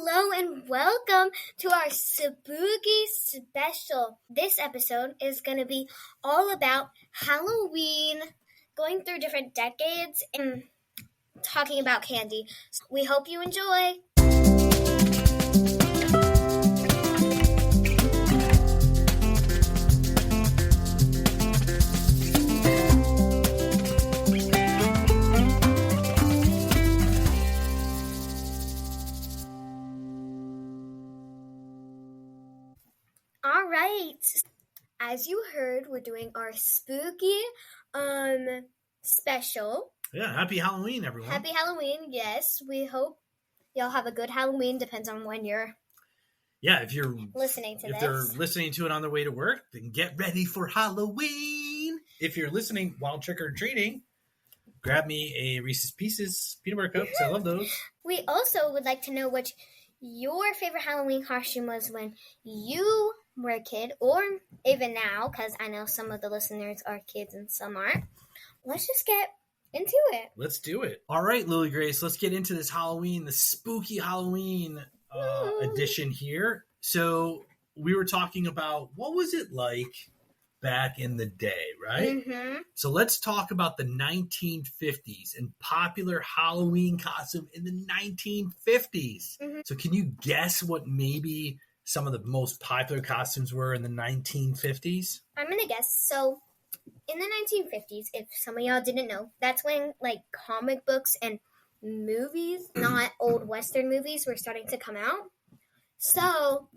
Hello and welcome to our Spooky Special. This episode is going to be all about Halloween, going through different decades and talking about candy. So we hope you enjoy. All right. As you heard, we're doing our spooky special. Yeah, happy Halloween, everyone. Happy Halloween, yes. We hope y'all have a good Halloween. Depends on when you're if you're listening to this. If they're listening to it on their way to work, then get ready for Halloween. If you're listening while trick-or-treating, grab me a Reese's Pieces peanut butter cups. I love those. We also would like to know what your favorite Halloween costume was when you were a kid, or even now, because I know some of the listeners are kids and some aren't. Let's just get into it. Let's do it. All right, Lily Grace, let's get into this Halloween, the spooky Halloween edition here. So we were talking about what was it like back in the day, right? Mm-hmm. So let's talk about the 1950s and popular Halloween costume in the 1950s. Mm-hmm. So can you guess what maybe some of the most popular costumes were in the 1950s? I'm going to guess. So in the 1950s, if some of y'all didn't know, that's when like comic books and movies, not old Western movies, were starting to come out. So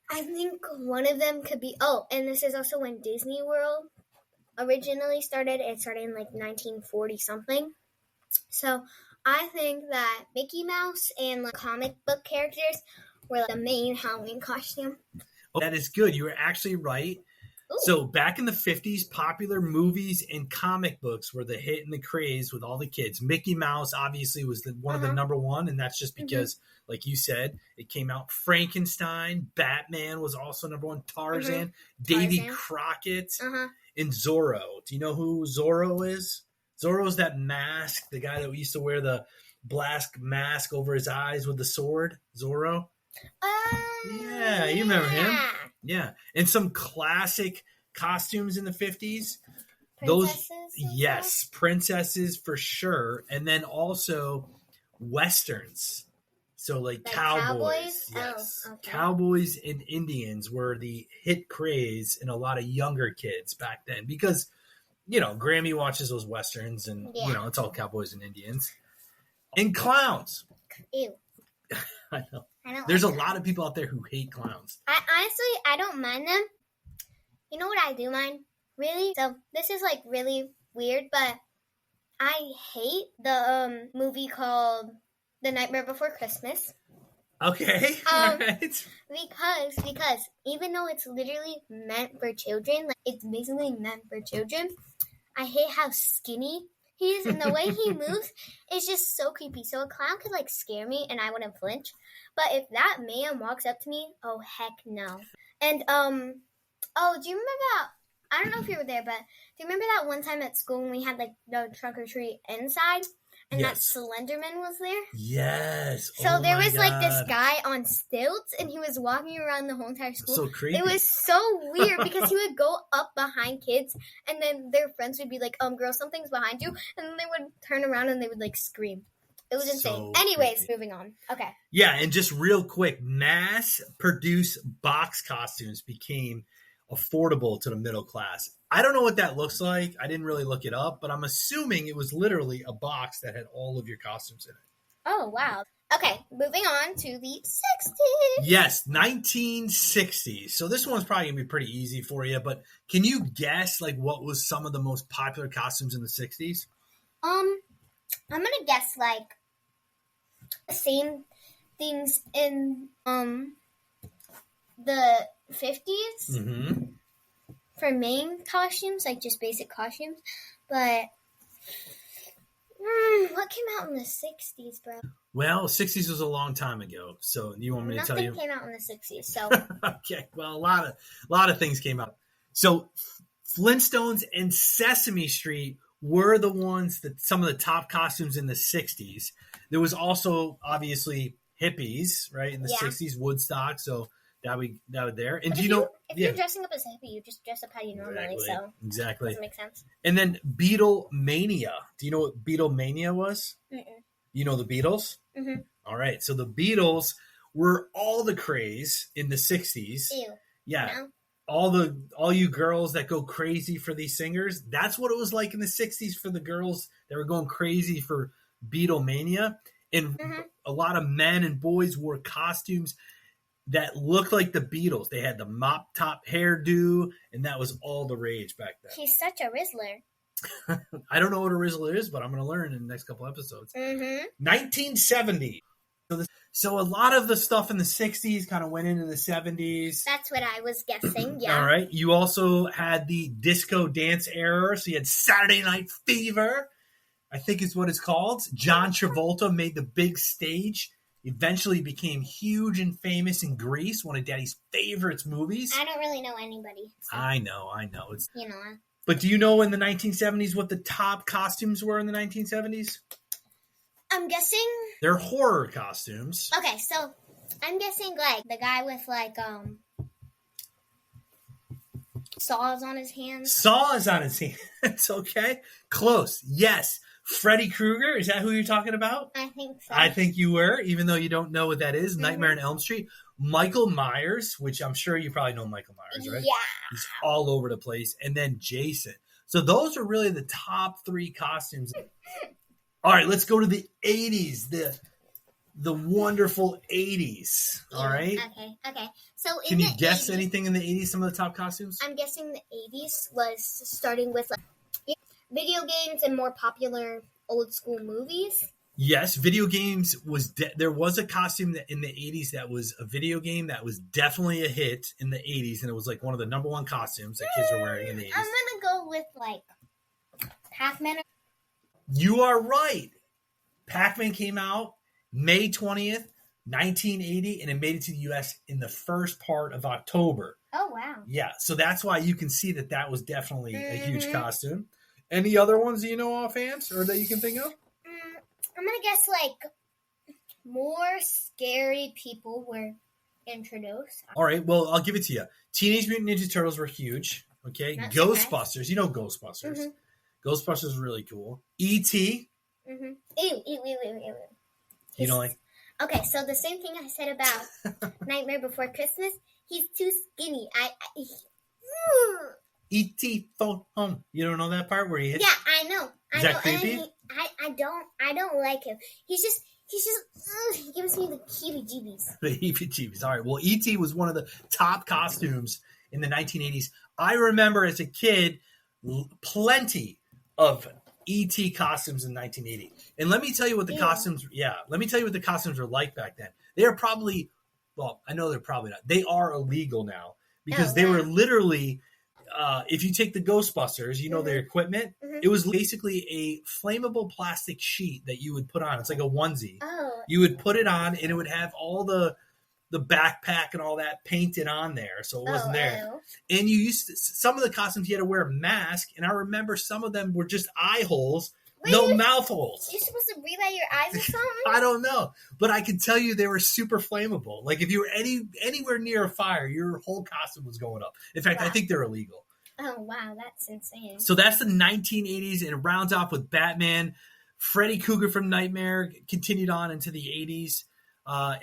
I think one of them could be, and this is also when Disney World originally started. It started in like 1940 something. So I think that Mickey Mouse and like comic book characters were like the main Halloween costume. That is good. You were actually right. Ooh. So back in the 50s, popular movies and comic books were the hit and the craze with all the kids. Mickey Mouse obviously was one of the number one, and that's just because, like you said, it came out. Frankenstein, Batman was also number one. Tarzan, Davy Crockett, and Zorro. Do you know who Zorro is? Zorro's that mask, the guy that used to wear the black mask over his eyes with the sword. Zorro. Yeah, you remember him. Yeah, and some classic costumes in the 50s. Princesses? Princesses for sure. And then also Westerns. So like cowboys. Yes. Oh, okay. Cowboys and Indians were the hit craze in a lot of younger kids back then because, Grammy watches those Westerns and, it's all cowboys and Indians. And clowns. Ew. I know. There's a lot of people out there who hate clowns. I don't mind them. You know what I do mind? Really? So this is like really weird, but I hate the movie called The Nightmare Before Christmas. Okay. All right. Because even though it's literally meant for children, like it's basically meant for children, I hate how skinny he is, and the way he moves is just so creepy. So a clown could like scare me and I wouldn't flinch. But if that man walks up to me, oh heck no. And do you remember that? I don't know if you were there, but do you remember that one time at school when we had like the trunk or treat inside? And that Slenderman was there? Yes. So there was like this guy on stilts and he was walking around the whole entire school. So creepy. It was so weird because he would go up behind kids and then their friends would be like, girl, something's behind you. And then they would turn around and they would like scream. It was insane. Anyways, creepy. Moving on. Okay. Yeah, and just real quick, mass-produced box costumes became affordable to the middle class. I don't know what that looks like. I didn't really look it up, but I'm assuming it was literally a box that had all of your costumes in it. Oh, wow. Okay, moving on to the 60s. Yes, 1960s. So this one's probably going to be pretty easy for you, but can you guess like what was some of the most popular costumes in the 60s? I'm going to guess like the same things in the 50s. Mm-hmm. For main costumes, like just basic costumes, but what came out in the 60s, bro? Well, 60s was a long time ago, so you want me to tell you? Nothing came out in the 60s, so. Okay, well, a lot of things came out. So Flintstones and Sesame Street were the ones that some of the top costumes in the 60s. There was also, obviously, hippies, right, in the 60s, Woodstock. So that would there. And but do you know if you're dressing up as a hippie, you just dress up how you normally. Exactly. Doesn't make sense. And then Beatlemania. Do you know what Beatlemania was? Mm-mm. You know the Beatles? Mm-hmm. All right. So the Beatles were all the craze in the 60s. Ew. Yeah. No? All you girls that go crazy for these singers, that's what it was like in the 60s for the girls that were going crazy for Beatlemania. And a lot of men and boys wore costumes that looked like the Beatles. They had the mop top hairdo, and that was all the rage back then. He's such a Rizzler. I don't know what a Rizzler is, but I'm going to learn in the next couple episodes. Mm-hmm. 1970. So a lot of the stuff in the 60s kind of went into the 70s. That's what I was guessing, yeah. All right. You also had the disco dance era. So you had Saturday Night Fever, I think is what it's called. John Travolta made the big stage. Eventually became huge and famous in Grease, one of Daddy's favorite movies. I don't really know anybody. So. I know. It's, But do you know in the 1970s what the top costumes were in the 1970s? I'm guessing they're horror costumes. Okay, so I'm guessing like the guy with like saws on his hands. Saws on his hands. Okay, close. Yes, Freddy Krueger. Is that who you're talking about? I think so. I think you were, even though you don't know what that is. Mm-hmm. Nightmare on Elm Street. Michael Myers, which I'm sure you probably know Michael Myers, right? Yeah. He's all over the place. And then Jason. So those are really the top three costumes. All right, let's go to the 80s, the wonderful 80s. All right? Okay. So can you guess anything in the 80s, some of the top costumes? I'm guessing the 80s was starting with like video games and more popular old school movies. Yes, video games was there was a costume that in the 80s that was a video game that was definitely a hit in the 80s, and it was like one of the number one costumes that kids were wearing in the 80s. I'm going to go with like Pac-Man. You are right. Pac-Man came out May 20th, 1980, and it made it to the U.S. in the first part of October. Oh, wow. Yeah, so that's why you can see that was definitely a huge costume. Any other ones that you know offhand or that you can think of? I'm going to guess like more scary people were introduced. All right, well, I'll give it to you. Teenage Mutant Ninja Turtles were huge. Okay, That's Ghostbusters. Nice. You know Ghostbusters. Mm-hmm. Ghostbusters is really cool. E.T. Mm-hmm. Ew. You know, like. Okay, so the same thing I said about Nightmare Before Christmas. He's too skinny. E.T. phone home. You don't know that part where he hits? Yeah, I know. Is that creepy? I don't like him. He's just he gives me the heebie-jeebies. The heebie-jeebies. All right. Well, E.T. was one of the top costumes in the 1980s. I remember as a kid plenty of E.T. costumes in 1980. And let me tell you what the costumes were like back then. They are probably, well, I know they're probably not. They are illegal now because they were literally, if you take the Ghostbusters, you know their equipment, it was basically a flammable plastic sheet that you would put on. It's like a onesie. Oh. You would put it on and it would have all the backpack and all that painted on there, so it wasn't there. And some of the costumes you had to wear a mask, and I remember some of them were just eye holes, mouth holes. You're supposed to breathe out your eyes or something? I don't know, but I can tell you they were super flammable. Like if you were anywhere near a fire, your whole costume was going up. In fact, I think they're illegal. Oh wow, that's insane. So that's the 1980s, and it rounds off with Batman. Freddy Krueger from Nightmare continued on into the 80s.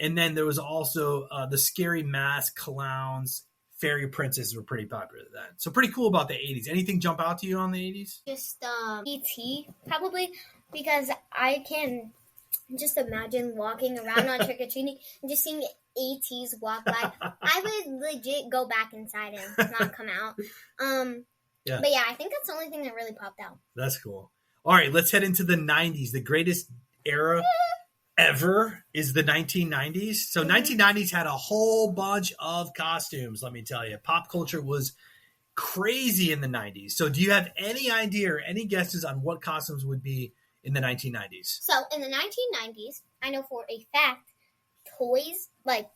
And then there was also the Scary Mask, Clowns, Fairy Princesses were pretty popular then. So pretty cool about the 80s. Anything jump out to you on the 80s? Just E.T. probably, because I can just imagine walking around on trick-or-treating and just seeing E.T.s walk by. I would legit go back inside and not come out. Yeah. But yeah, I think that's the only thing that really popped out. That's cool. All right, let's head into the 90s. The greatest era ever is the 1990s. So 1990s had a whole bunch of costumes, let me tell you. Pop culture was crazy in the 90s. So do you have any idea or any guesses on what costumes would be in the 1990s? So in the 1990s, I know for a fact, toys, like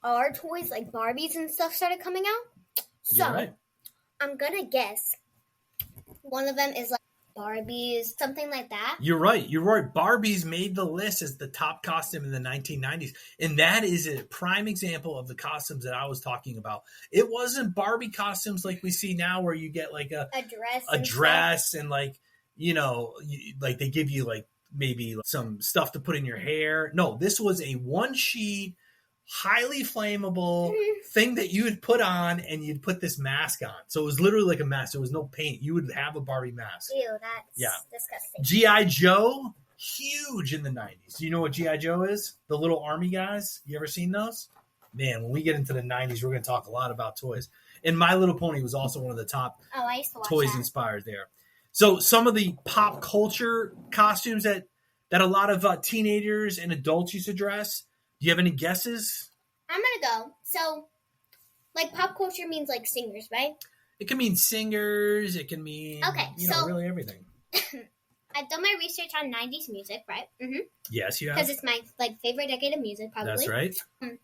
our toys, like Barbies and stuff started coming out. So right. I'm going to guess one of them is like Barbies, something like that. You're right. Barbies made the list as the top costume in the 1990s. And that is a prime example of the costumes that I was talking about. It wasn't Barbie costumes like we see now where you get like a dress and like, like they give you like maybe some stuff to put in your hair. No, this was a one sheet, highly flammable thing that you would put on, and you'd put this mask on. So it was literally like a mask. There was no paint. You would have a Barbie mask. Ew, that's disgusting. G.I. Joe, huge in the 90s. Do you know what G.I. Joe is? The little army guys? You ever seen those? Man, when we get into the 90s, we're going to talk a lot about toys. And My Little Pony was also one of the top I used to watch toys that. inspired there. So some of the pop culture costumes that a lot of teenagers and adults used to dress. Do you have any guesses? I'm going to go. So, like, pop culture means, like, singers, right? It can mean singers. It can mean, really everything. I've done my research on 90s music, right? Mm-hmm. Yes, you have. Because it's my, favorite decade of music, probably. That's right.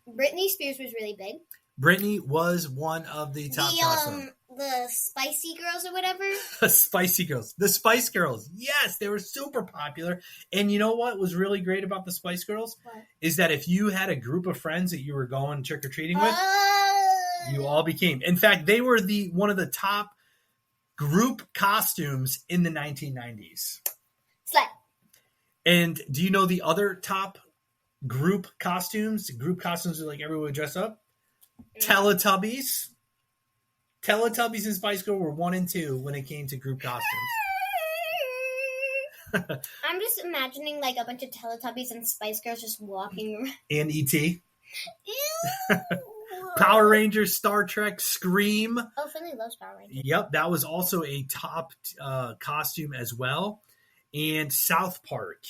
Britney Spears was really big. Britney was one of the top costumes. The Spicy Girls or whatever. The Spicy Girls. The Spice Girls. Yes, they were super popular. And you know what was really great about the Spice Girls? What? Is that if you had a group of friends that you were going trick-or-treating with, you all became. In fact, they were one of the top group costumes in the 1990s. Slay. And do you know the other top group costumes? Group costumes are like everyone would dress up. Teletubbies. Teletubbies and Spice Girl were 1 and 2 when it came to group costumes. I'm just imagining like a bunch of Teletubbies and Spice Girls just walking around. And E.T. Power Rangers, Star Trek, Scream. Oh, Finley loves Power Rangers. Yep, that was also a top costume as well. And South Park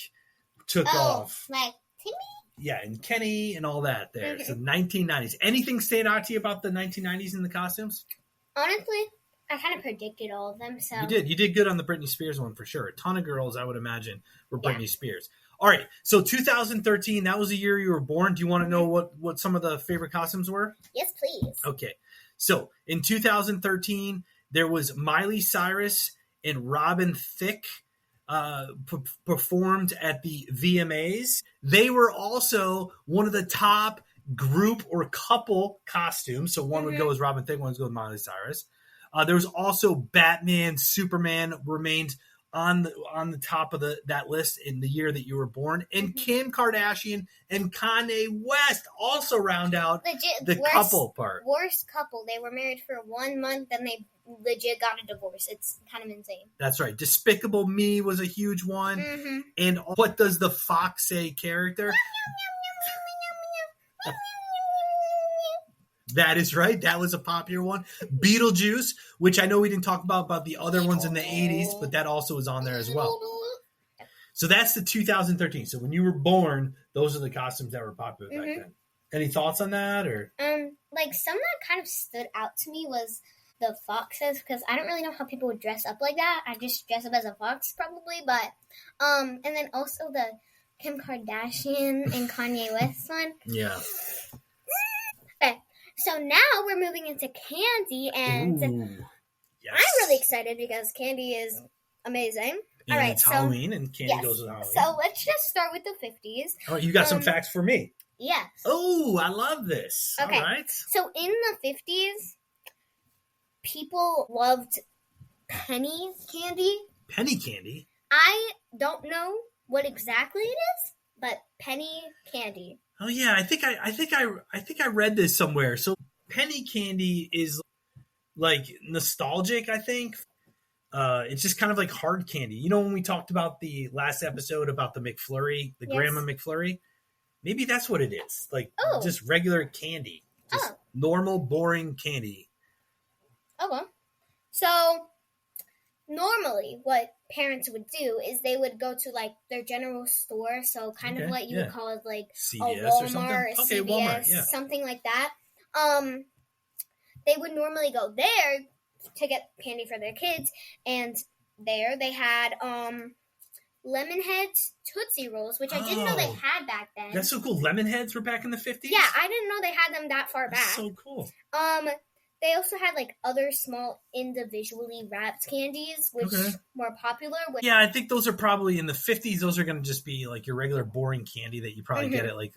took off. Like Timmy? Yeah, and Kenny and all that there. So 1990s. Anything stand out to you about the 1990s in the costumes? Honestly, I kind of predicted all of them. So You did good on the Britney Spears one for sure. A ton of girls, I would imagine, were Britney Spears. All right, so 2013, that was the year you were born. Do you want to know what some of the favorite costumes were? Yes, please. Okay, so in 2013, there was Miley Cyrus and Robin Thicke performed at the VMAs. They were also one of the top group or couple costumes. So one would go as Robin Thicke, one would go as Miley Cyrus. There was also Batman, Superman remained on the top of that list in the year that you were born. And Kim Kardashian and Kanye West also round out the couple part. Worst couple. They were married for 1 month, then they legit got a divorce. It's kind of insane. That's right. Despicable Me was a huge one. And What Does the Fox Say character? That is right. That was a popular one. Beetlejuice, which I know we didn't talk about the other ones in the 80s, but that also was on there as well. So that's the 2013. So when you were born, those are the costumes that were popular back then. Any thoughts on that? Or like some that kind of stood out to me was the foxes, because I don't really know how people would dress up like that. I just dress up as a fox probably, but and then also the Kim Kardashian and Kanye West one. Yeah. Okay. So now we're moving into candy, and yes. I'm really excited because candy is amazing. And all right, it's Halloween, and candy goes with Halloween. So let's just start with the 50s. All right, you got some facts for me. Yes. Oh, I love this. Okay. All right. So in the 50s, people loved penny candy. Penny candy? I don't know what exactly it is, but penny candy. Oh yeah, I think I read this somewhere. So penny candy is like nostalgic, I think. It's just kind of like hard candy. You know when we talked about the last episode about the McFlurry, the Grandma McFlurry? Maybe that's what it is. Like just regular candy. Just normal, boring candy. Oh well. So normally what parents would do is they would go to like their general store, so kind of what you would call it like CVS a Walmart or something? Okay, CVS, Walmart, something like that. They would normally go there to get candy for their kids, and there they had Lemonheads Tootsie Rolls, which I didn't know they had back then. That's so cool. Lemonheads were back in the 50s? Yeah, I didn't know they had them that far back. That's so cool. they also had like other small individually wrapped candies, which were popular. Yeah, I think those are probably in the 50s. Those are going to just be like your regular boring candy that you probably get at like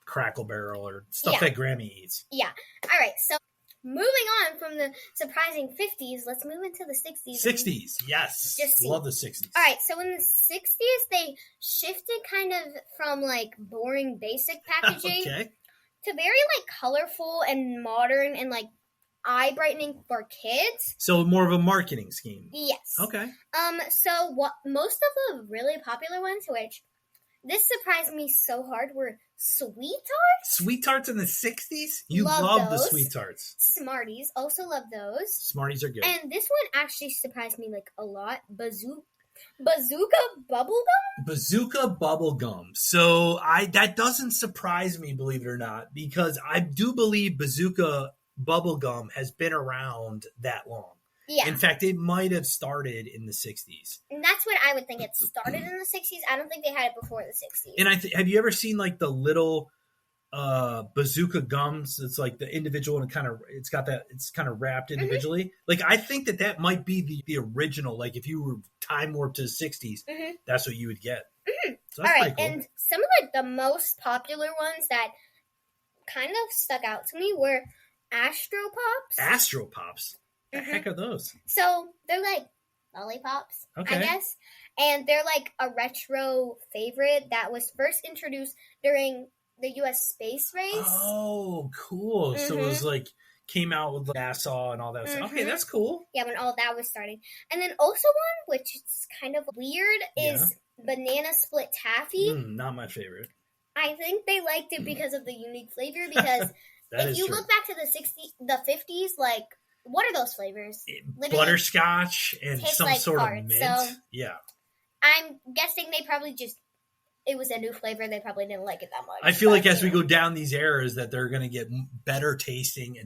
Crackle Barrel or stuff that Grammy eats. Yeah. All right. So moving on from the surprising 50s, let's move into the 60s. 60s, yes. Love the 60s. All right. So in the 60s, they shifted kind of from like boring basic packaging to very like colorful and modern and like eye brightening for kids. So more of a marketing scheme. Yes. Okay. So what most of the really popular ones, which this surprised me so hard, were Sweet Tarts. Sweet Tarts in the 60s? You love the Sweet Tarts. Smarties, also love those. Smarties are good. And this one actually surprised me like a lot. Bazooka Bubblegum? Bazooka Bubblegum. So that doesn't surprise me, believe it or not, because I do believe Bazooka Bubblegum has been around that long. Yeah. In fact, it might have started in the 60s. And that's what I would think. It started in the 60s. I don't think they had it before the 60s. And have you ever seen like the little bazooka gums? It's like the individual and it's kind of wrapped individually. Like I think that might be the original. Like if you were time warped to the 60s, that's what you would get. So that's pretty cool. And some of like the most popular ones that kind of stuck out to me were Astro Pops. Astro Pops? The heck are those? So they're like lollipops, I guess. And they're like a retro favorite that was first introduced during the U.S. space race. Oh, cool. So it was like, came out with NASA and all that stuff. Okay, that's cool. Yeah, when all that was starting. And then also one, which is kind of weird, is Banana Split Taffy. Not my favorite. I think they liked it because of the unique flavor, because if you look back to the 50s, like, what are those flavors? Literally, butterscotch and some like sort of mint. So yeah. I'm guessing they probably it was a new flavor. They probably didn't like it that much. I feel like as we go down these eras that they're going to get better tasting,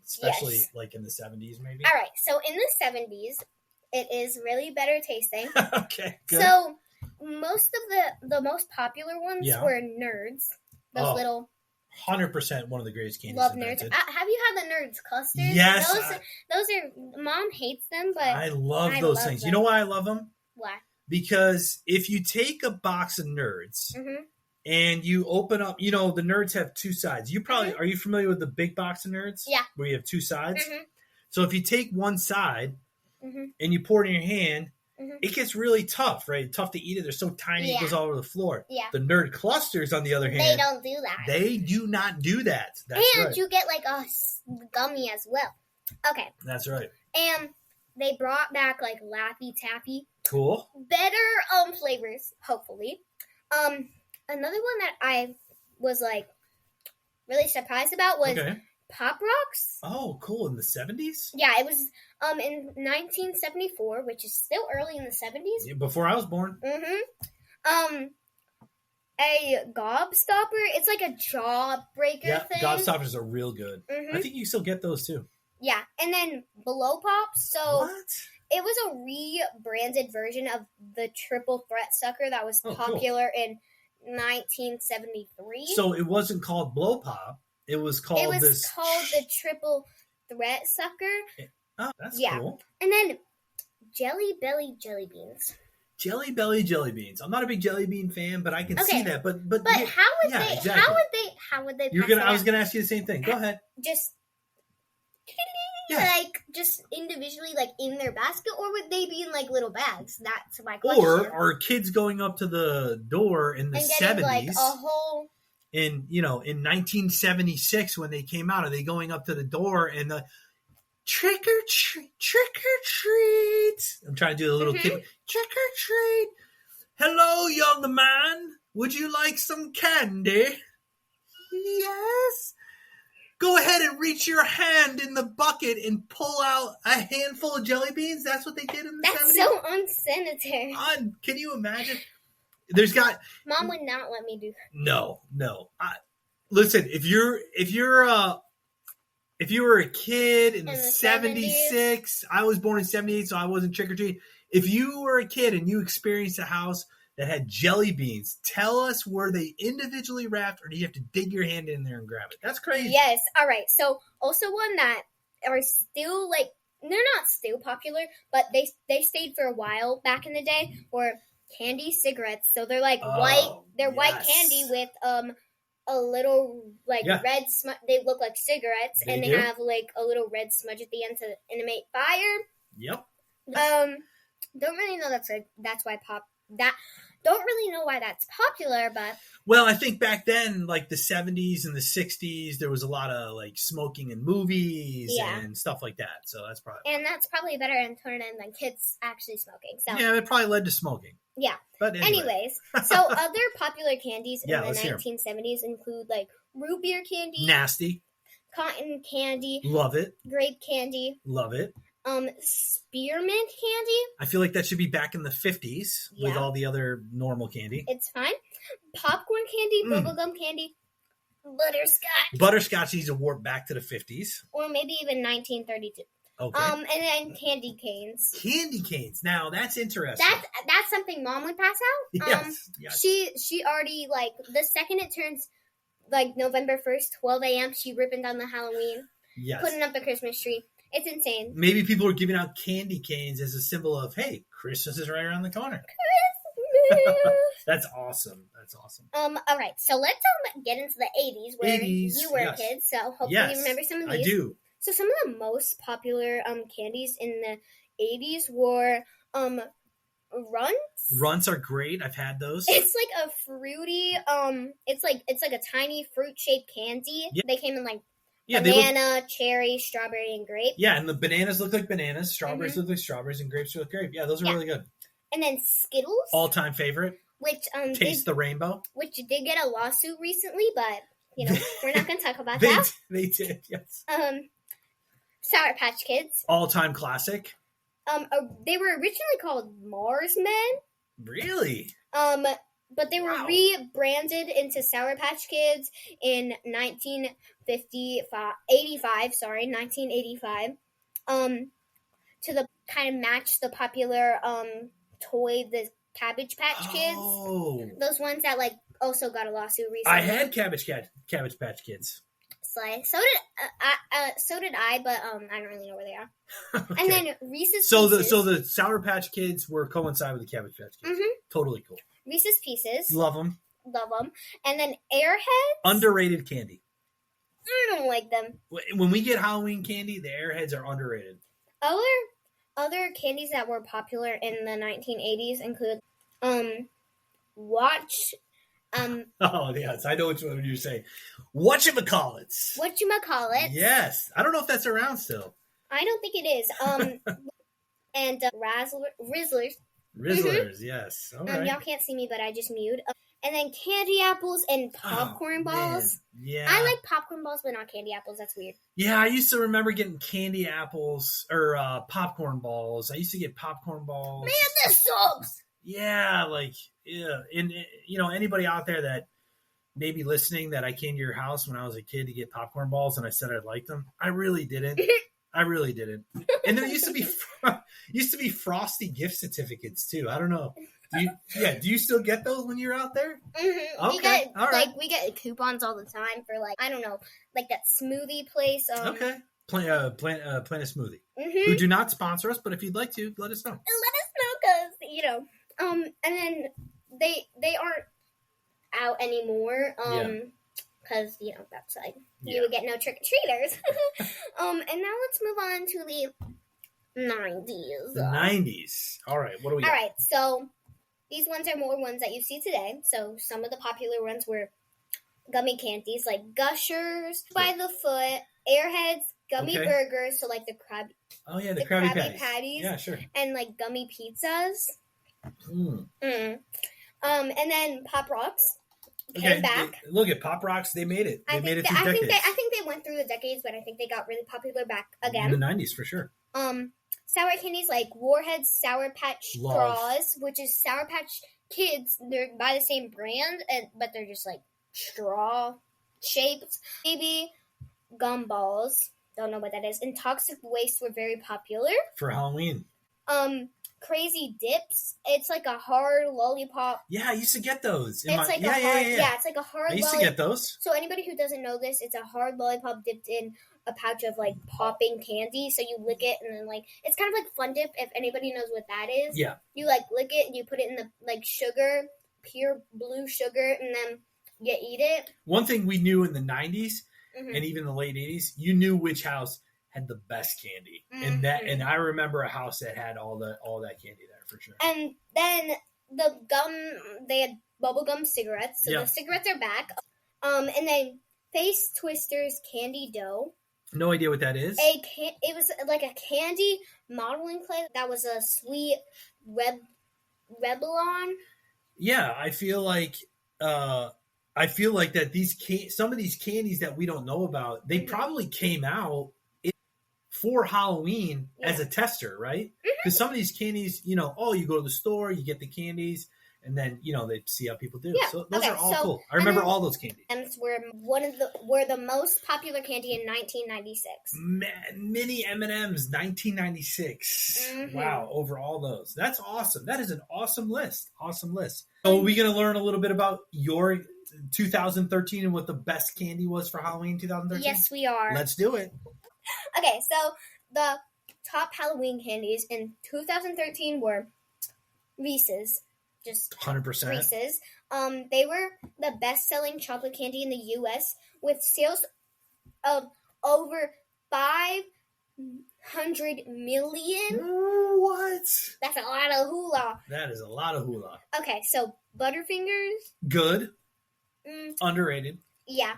especially like in the 70s maybe. All right. So in the 70s, it is really better tasting. Okay, good. So most of the most popular ones were Nerds. Those little... 100% one of the greatest candies. Love Nerds. Have you had the Nerds clusters? Yes. Those are... Mom hates them, but I love those things. Them. You know why I love them? Why? Because if you take a box of Nerds and you open up, the Nerds have two sides. You probably are you familiar with the big box of Nerds? Yeah. Where you have two sides? So if you take one side and you pour it in your hand, it gets really tough, right? Tough to eat it. They're so tiny, it goes all over the floor. Yeah. The Nerd clusters, on the other hand, they don't do that. They do not do that. That's and you get like a gummy as well. Okay. That's right. And they brought back like Laffy Taffy. Cool. Better flavors, hopefully. Another one that I was like really surprised about was Pop Rocks. Oh, cool. In the 70s? Yeah, it was in 1974, which is still early in the 70s. Yeah, before I was born. A Gobstopper. It's like a jawbreaker thing. Gobstoppers are real good. I think you still get those too. Yeah, and then Blow Pops. So what? It was a rebranded version of the Triple Threat Sucker that was popular in 1973. So it wasn't called Blow Pop. It was called the Triple Threat Sucker. Oh, that's cool. And then Jelly Belly Jelly Beans. Jelly Belly Jelly Beans. I'm not a big jelly bean fan, but I can see that. But how would they? Exactly. How would they? I was gonna ask you the same thing. Go ahead. Just like just individually, like in their basket, or would they be in like little bags? That's my question. Or are kids going up to the door in the 70s? Like a whole. In 1976 when they came out, are they going up to the door and the trick or treat? I'm trying to do a little kid trick or treat. Hello, young man. Would you like some candy? Yes. Go ahead and reach your hand in the bucket and pull out a handful of jelly beans. That's what they did in the 70s. That's so unsanitary. Can you imagine? Mom would not let me do that. No. Listen, if you were a kid in the 76, I was born in 78, so I wasn't trick-or-treating. If you were a kid and you experienced a house that had jelly beans, tell us, were they individually wrapped or do you have to dig your hand in there and grab it? That's crazy. Yes. All right. So also one that are still like, they're not still popular, but they stayed for a while back in the day, were candy cigarettes. So they're like white candy with a little like red smudge. They look like cigarettes, and they have like a little red smudge at the end to animate fire. Yep. Don't really know that's why don't really know why that's popular, but well, I think back then, like the 70s and the 60s, there was a lot of like smoking in movies and stuff like that. So that's probably a better alternative than kids actually smoking. So yeah, it probably led to smoking. Yeah. But anyways, so other popular candies in the 1970s include like root beer candy, nasty, cotton candy, love it, grape candy, love it. Spearmint candy. I feel like that should be back in the 50s with all the other normal candy. It's fine. Popcorn candy, bubblegum candy, butterscotch. Butterscotch needs to warp back to the 50s. Or maybe even 1932. Okay. And then candy canes. Candy canes. Now that's interesting. That's something Mom would pass out. Yes. She already, like, the second it turns like November 1st, 12 a.m., she ripping down the Halloween. Yes. Putting up the Christmas tree. It's insane. Maybe people are giving out candy canes as a symbol of, hey, Christmas is right around the corner. Christmas. That's awesome. All right. So let's get into the 80s where you were a kid. So hopefully you remember some of these. I do. So some of the most popular candies in the 80s were Runts. Runts are great. I've had those. It's like a fruity it's like a tiny fruit shaped candy. Yeah. They came in like banana, cherry, strawberry, and grape. Yeah, and the bananas look like bananas, strawberries look like strawberries, and grapes look like grape. Yeah, those are really good. And then Skittles. All-time favorite. Which Taste the Rainbow. Which did get a lawsuit recently, but we're not going to talk about that. They did, yes. Sour Patch Kids. All-time classic. They were originally called Mars Men. Really? But they were rebranded into Sour Patch Kids in 1985, to the kind of match the popular toy, the Cabbage Patch Kids. Oh. Those ones that like also got a lawsuit recently. I had Cabbage Patch Kids. So did I, but I don't really know where they are. Okay. And then Reese's Pieces. So the Sour Patch Kids were coincide with the Cabbage Patch Kids. Mm-hmm. Totally cool. Reese's Pieces. Love them. And then Airheads. Underrated candy. I don't like them. When we get Halloween candy, the Airheads are underrated. Other candies that were popular in the 1980s include Watch. Oh yes, I know which one you're saying. Whatchamacallits. Yes. I don't know if that's around still. I don't think it is. And Rizzlers. Rizzlers, yes. All right. Y'all can't see me, but I just mewed. And then candy apples and popcorn balls. Man. Yeah. I like popcorn balls, but not candy apples. That's weird. Yeah, I used to remember getting candy apples or popcorn balls. I used to get popcorn balls. Man, this sucks. Yeah, and anybody out there that may be listening that I came to your house when I was a kid to get popcorn balls and I said I liked them. I really didn't. And there used to be frosty gift certificates too. I don't know. Do you still get those when you're out there? Mm-hmm. Okay. All right. We get coupons all the time for I don't know, like that smoothie place. Okay. Plan a smoothie. Mm-hmm. Who do not sponsor us, but if you'd like to, let us know. Because and then they aren't out anymore. Because that's you would get no trick or treaters. And now let's move on to the 90s. The 90s. All right. What do we got? All right. So these ones are more ones that you see today. So some of the popular ones were gummy candies like Gushers by the foot, Airheads, gummy burgers. So like the crab. Oh yeah, the Krabby Patties. Yeah, sure. And like gummy pizzas. Mm. And then Pop Rocks came back. Look at Pop Rocks. They made it. They made it through decades. I think they went through the decades, but I think they got really popular back again. In the 90s, for sure. Sour candies like Warhead's Sour Patch Straws, which is Sour Patch Kids. They're by the same brand, but they're just like straw shaped. Baby gumballs. Don't know what that is. And Toxic Waste were very popular for Halloween. crazy dips. It's like a hard lollipop. Yeah, I used to get those. It's like a hard, it's like a hard I used to get those. So anybody who doesn't know this, it's a hard lollipop dipped in a pouch of like popping candy. So you lick it and then like it's kind of like Fun Dip. If anybody knows what that is, yeah, you like lick it and you put it in the like sugar, pure blue sugar, and then you eat it. One thing we knew in the 90s Mm-hmm. and even the late 80s, you knew which house had the best candy, and I remember a house that had all that candy there for sure. And then the gum, they had bubblegum cigarettes, so the cigarettes are back. And then Face Twisters Candy Dough. No idea what that is. It was like a candy modeling clay that was a sweet Rebelon. Yeah, I feel like that some of these candies that we don't know about, they probably came out for Halloween as a tester, right? Because some of these candies, you go to the store, you get the candies, and then they see how people do. Yeah. So those are all cool. I remember all those candies. And were the most popular candy in 1996. Mini M&Ms, 1996. Wow, over all those. That's awesome. That is an awesome list. Awesome list. So are we going to learn a little bit about your 2013 and what the best candy was for Halloween 2013? Yes, we are. Let's do it. Okay, so the top Halloween candies in 2013 were Reese's. Just 100%. Reese's. They were the best-selling chocolate candy in the U.S. with sales of over 500 million. What? That's a lot of hula. That is a lot of hula. Okay, so Butterfingers. Good. Underrated. Yeah.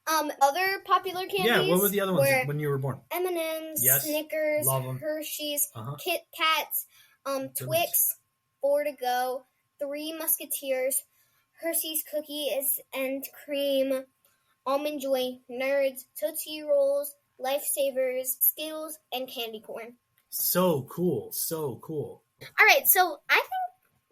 Other popular candies. Yeah, what were the other ones when you were born? M&M's, yes. Snickers, Love 'em. Hershey's, Kit Kats, Twix, Four to Go, Three Musketeers, Hershey's Cookies and Cream, Almond Joy, Nerds, Tootsie Rolls, Lifesavers, Skittles, and Candy Corn. So cool. So cool. All right, so I think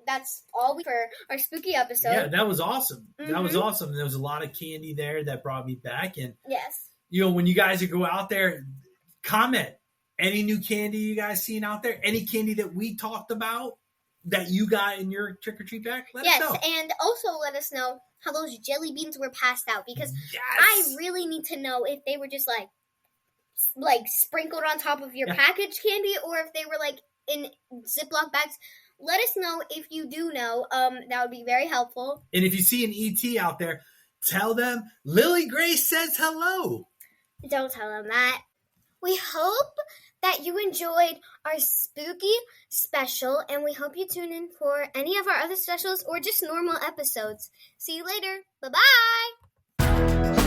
that's all for our spooky episode. Yeah, that was awesome. That was awesome. There was a lot of candy there that brought me back. And, yes, when you guys go out there, comment any new candy you guys seen out there, any candy that we talked about that you got in your trick-or-treat bag, let us know. And also let us know how those jelly beans were passed out, because I really need to know if they were just like sprinkled on top of your packaged candy, or if they were like in Ziploc bags. Let us know if you do know. That would be very helpful. And if you see an ET out there, tell them Lily Grace says hello. Don't tell them that. We hope that you enjoyed our spooky special, and we hope you tune in for any of our other specials or just normal episodes. See you later. Bye-bye.